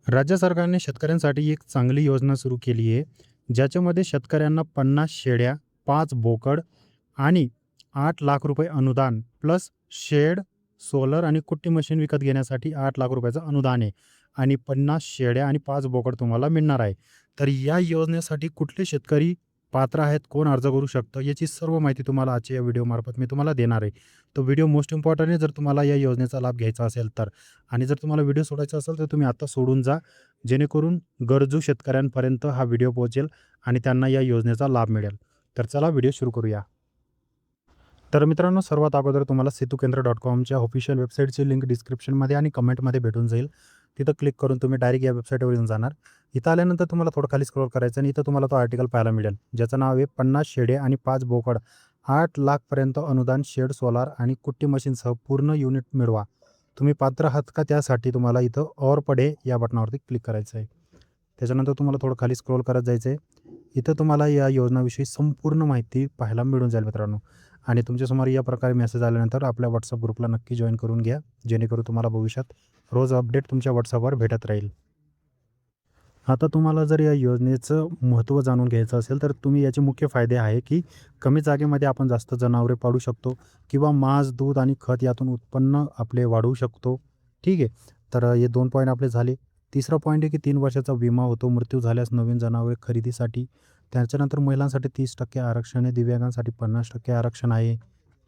राज्य सरकारने शेतकऱ्यांसाठी एक चांगली योजना सुरू केली आहे, ज्याच्यामध्ये शेतकऱ्यांना 50 शेळ्या, 5 बोकड आणि 8 लाख रुपये अनुदान प्लस शेड, सोलर आणि कुट्टी मशीन विकत घेण्यासाठी 8 लाख रुपयाचं अनुदान आहे आणि 50 शेळ्या आणि 5 बोकड तुम्हाला मिळणार आहे. तर या योजनेसाठी कुठले शेतकरी पात्र आहेत, कोण अर्ज करू शकतं, याची सर्व माहिती तुम्हाला आजच्या या व्हिडिओमार्फत मी तुम्हाला देणार आहे. तो व्हिडिओ मोस्ट इम्पॉर्टंट आहे जर तुम्हाला या योजनेचा लाभ घ्यायचा असेल तर. आणि जर तुम्हाला व्हिडिओ सोडायचा असेल तर तुम्ही आता सोडून जा, जेणेकरून गरजू शेतकऱ्यांपर्यंत हा व्हिडिओ पोहोचेल आणि त्यांना या योजनेचा लाभ मिळेल. तर चला व्हिडिओ सुरू करूया. तर मित्रांनो, सर्वात अगोदर तुम्हाला setukendracomच्या ऑफिशियल वेबसाईटची लिंक डिस्क्रिप्शनमध्ये आणि कमेंटमध्ये भेटून जाईल. तिथं क्लिक करून तुम्ही डायरेक्ट या वेबसाईटवर येऊन जाणार. इथं आल्यानंतर तुम्हाला थोडं खाली स्क्रॉल करायचं आणि इथं तुम्हाला तो आर्टिकल पाहायला मिळेल, ज्याचं नाव आहे 50 शेळे आणि 5 बोकड 8 लाख अनुदान शेड, सोलार आणि कुट्टी मशीनसह पूर्ण युनिट मिळवा. तुम्ही पात्र आहात का, त्यासाठी तुम्हाला इथं और पडे या बटनावरती क्लिक करायचं आहे. त्याच्यानंतर तुम्हाला थोडं खाली स्क्रॉल करत जायचं आहे. इथं तुम्हाला या योजनाविषयी संपूर्ण माहिती पाहायला मिळून जाईल मित्रांनो. आणि तुमच्यासमोर या प्रकारे मेसेज आल्यानंतर आपल्या WhatsApp ग्रुपला नक्की जॉईन करून घ्या, जेणेकरून तुम्हाला भविष्यात रोज अपडेट तुमच्या WhatsAppवर भेटत राहील. आता तुम्हाला जर या योजनेचं महत्त्व जाणून घ्यायचं असेल तर तुम्ही याचे मुख्य फायदे आहे की कमी जागेमध्ये आपण जास्त जनावरे पाळू शकतो किंवा मांस, दूध आणि खत यातून उत्पन्न आपले वाढवू शकतो. ठीक आहे. तर हे 2 पॉईंट आपले झाले. तिसरा पॉईंट आहे की 3 वर्षाचा विमा होतो मृत्यू झाल्यास नवीन जनावरे खरेदीसाठी. त्याच्यानंतर महिलांसाठी 30% आरक्षण आहे, दिव्यांगांसाठी 50% आरक्षण आहे.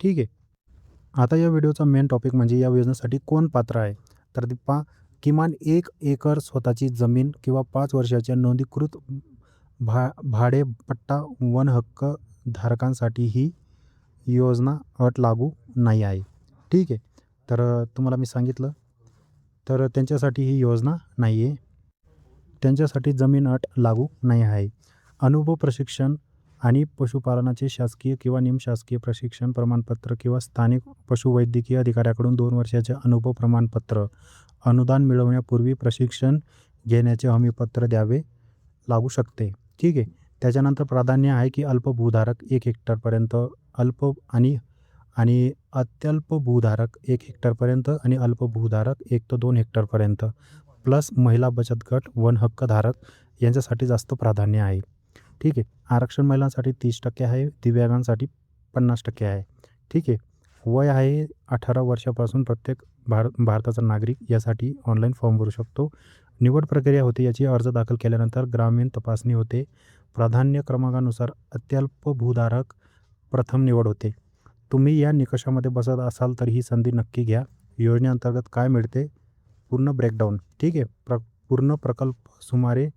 ठीक आहे. आता या व्हिडिओचा मेन टॉपिक म्हणजे या योजनेसाठी कोण पात्र आहे. तर ते किमान 1 एकर स्वतःची जमीन किंवा 5 वर्षाच्या नोंदणीकृत भाडेपट्टा वन हक्क धारकांसाठी ही योजना अट लागू नाही आहे. ठीक आहे. तर तुम्हाला मी सांगितलं, तर त्यांच्यासाठी ही योजना नाही आहे. त्यांच्यासाठी जमीन अट लागू नाही आहे. अनुभव, प्रशिक्षण आणि पशुपालनाचे शासकीय किंवा निमशासकीय प्रशिक्षण प्रमाणपत्र किंवा स्थानिक पशुवैद्यकीय अधिकाऱ्याकडून 2 वर्षाचे अनुभव प्रमाणपत्र. अनुदान मिळवण्यापूर्वी प्रशिक्षण घेण्याचे हमीपत्र द्यावे लागू शकते. ठीक आहे. त्याच्यानंतर प्राधान्य आहे की अल्प भूधारक 1 हेक्टरपर्यंत, अल्प आणि आणि अत्यल्प भूधारक 1 हेक्टरपर्यंत आणि अल्प भूधारक 1 ते 2 हेक्टरपर्यंत प्लस महिला बचत गट, वन हक्कधारक यांच्यासाठी जास्त प्राधान्य आहे. ठीक आहे. आरक्षण महिलांसाठी 30% आहे, दिव्यांगांसाठी 50% आहे. ठीक आहे. वय आहे 18 वर्षापासून प्रत्येक भारताचा नागरिक यासाठी ऑनलाईन फॉर्म भरू शकतो. निवड प्रक्रिया होते याची अर्ज दाखल केल्यानंतर ग्रामीण तपासणी होते. प्राधान्य क्रमांकानुसार अत्यल्प भूधारक प्रथम निवड होते. तुम्ही या निकषामध्ये बसत असाल तर ही संधी नक्की घ्या. योजनेअंतर्गत काय मिळते, पूर्ण ब्रेकडाऊन. ठीक आहे. पूर्ण प्रकल्प सुमारे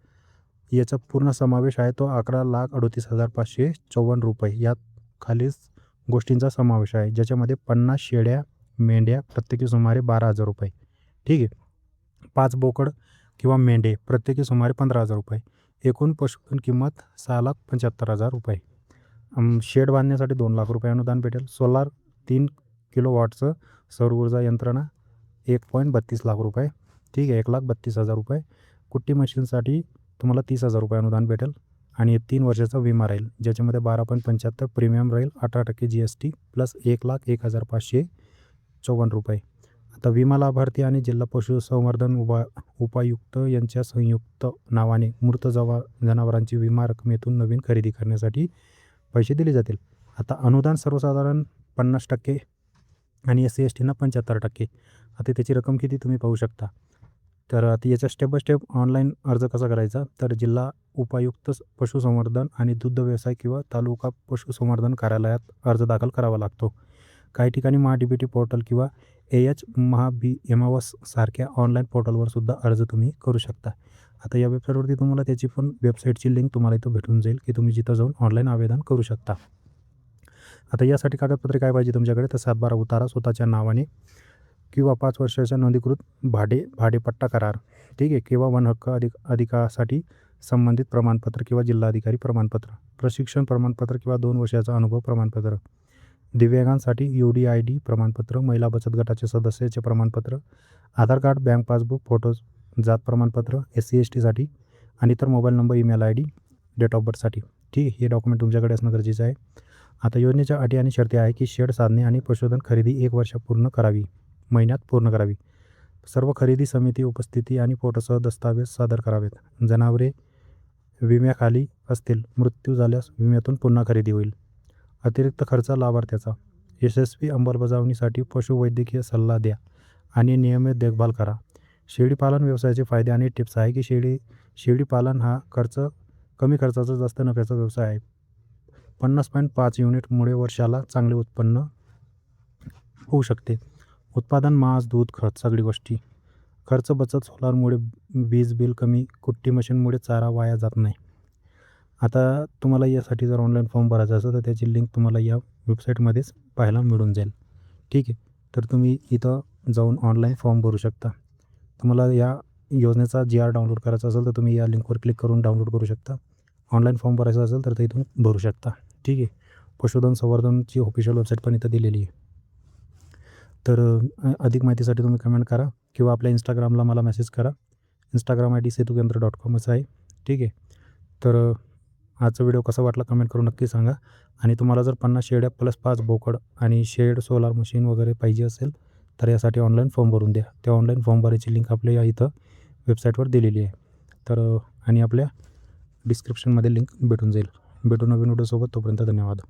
याचा पूर्ण समावेश आहे तो 11,38,554 रुपये. यात खालीच गोष्टींचा समावेश आहे, ज्याच्यामध्ये 50 शेळ्या, मेंढ्या प्रत्येकी सुमारे 12,000 रुपये. ठीक आहे. 5 बोकड किंवा मेंढे प्रत्येकी सुमारे 15,000 रुपये. एकूण पशुधन किंमत 6,75,000 रुपये. शेड बांधण्यासाठी 2 लाख रुपये अनुदान भेटेल. सोलार 3 किलोवॉटचं सौर ऊर्जा यंत्रणा 1.32 लाख रुपये. ठीक आहे. 1,32,000 रुपये. कुट्टी मशीनसाठी तुम्हाला 30,000 रुपये अनुदान भेटेल आणि 3 वर्षाचा विमा राहील, ज्याच्यामध्ये 12.75 प्रीमियम राहील, 18% GST प्लस 1,01,554 रुपये. आता विमा लाभार्थी आणि जिल्हा पशुसंवर्धन उपायुक्त यांच्या संयुक्त नावाने मृत जनावरांची विमा रकमेतून नवीन खरेदी करण्यासाठी पैसे दिले जातील. आता अनुदान सर्वसाधारण 50% आणि SC STना 75%. आता त्याची रक्कम किती तुम्ही पाहू शकता. तर आता याचा स्टेप बाय स्टेप ऑनलाईन अर्ज कसा करायचा, तर जिल्हा उपायुक्त पशुसंवर्धन आणि दुग्ध व्यवसाय किंवा तालुका पशुसंवर्धन कार्यालयात अर्ज दाखल करावा लागतो. काही ठिकाणी MHA-DBT पोर्टल किंवा MHA-BMAWS सारख्या ऑनलाईन पोर्टलवर सुद्धा अर्ज तुम्ही करू शकता. आता या वेबसाईटवरती तुम्हाला त्याची पण वेबसाईटची लिंक तुम्हाला इथं भेटून जाईल की तुम्ही जिथं जाऊन ऑनलाईन आवेदन करू शकता. आता यासाठी कागदपत्रे काय पाहिजे तुमच्याकडे, तर 7/12 उतारा स्वतःच्या नावाने किंवा 5 वर्षाच्या नोंदणीकृत भाडेपट्टा करार. ठीक आहे. किंवा वन हक्क अधिकासाठी संबंधित प्रमाणपत्र किंवा जिल्हाधिकारी प्रमाणपत्र, प्रशिक्षण प्रमाणपत्र किंवा 2 वर्षाचा अनुभव प्रमाणपत्र, दिव्यांगांसाठी UDID प्रमाणपत्र, महिला बचत गटाचे सदस्याचे प्रमाणपत्र, Aadhaar card, bank passbook, photos, जात प्रमाणपत्र, SC STसाठी आणि इतर mobile number, email ID, date of बर्थसाठी. ठीक आहे. हे डॉक्युमेंट तुमच्याकडे असणं गरजेचं आहे. आता योजनेच्या अटी आणि शर्ती आहे की शेड साधणे आणि पशुधन खरेदी 1 वर्ष महिन्यात पूर्ण करावी. सर्व खरेदी समिती उपस्थिती आणि फोटोसह दस्तावेज सादर करावेत. जनावरे विम्याखाली असतील. मृत्यू झाल्यास विम्यातून पुन्हा खरेदी होईल. अतिरिक्त खर्च लाभार्थ्याचा. यशस्वी अंमलबजावणीसाठी पशुवैद्यकीय सल्ला द्या आणि नियमित देखभाल करा. शेळीपालन व्यवसायाचे फायदे आणि टिप्स आहे की शेळीपालन हा कमी खर्चाचा जास्त नफ्याचा व्यवसाय आहे. 50.5 युनिटमुळे वर्षाला चांगले उत्पन्न होऊ शकते. उत्पादन, मांस, दूध, खत सगळी गोष्टी. खर्च बचत, सोलारमुळे वीज बिल कमी, कुट्टी मशीनमुळे चारा वाया जात नाही. आता तुम्हाला यासाठी जर ऑनलाईन फॉर्म भरायचा असेल तर त्याची लिंक तुम्हाला या वेबसाईटमध्येच पाहायला मिळून जाईल. ठीक आहे. तर तुम्ही इथं जाऊन ऑनलाईन फॉर्म भरू शकता. तुम्हाला या योजनेचा GR डाउनलोड करायचा असेल तर तुम्ही या लिंकवर क्लिक करून डाउनलोड करू शकता. ऑनलाईन फॉर्म भरायचा असेल तर ते इथून भरू शकता. ठीक आहे. पशुधन संवर्धनची ऑफिशियल वेबसाईट पण इथं दिलेली आहे. तर अधिक माहितीसाठी तुम्ही कमेंट करा किंवा आपल्या इंस्टाग्रामला मला मेसेज करा. इंस्टाग्राम ID setukentra.com असं आहे. ठीक आहे. तर आजचा व्हिडिओ कसा वाटला कमेंट करून नक्की सांगा. आणि तुम्हाला जर 50 शेळ्या प्लस 5 बोकड आणि शेड, सोलार मशीन वगैरे पाहिजे असेल तर यासाठी ऑनलाईन फॉर्म भरून द्या. त्या ऑनलाईन फॉर्म भरायची लिंक आपल्या या इथं वेबसाईटवर दिलेली आहे. तर आणि आपल्या डिस्क्रिप्शनमध्ये लिंक भेटून जाईल. भेटू नवीन व्हिडिओसोबत. तोपर्यंत धन्यवाद.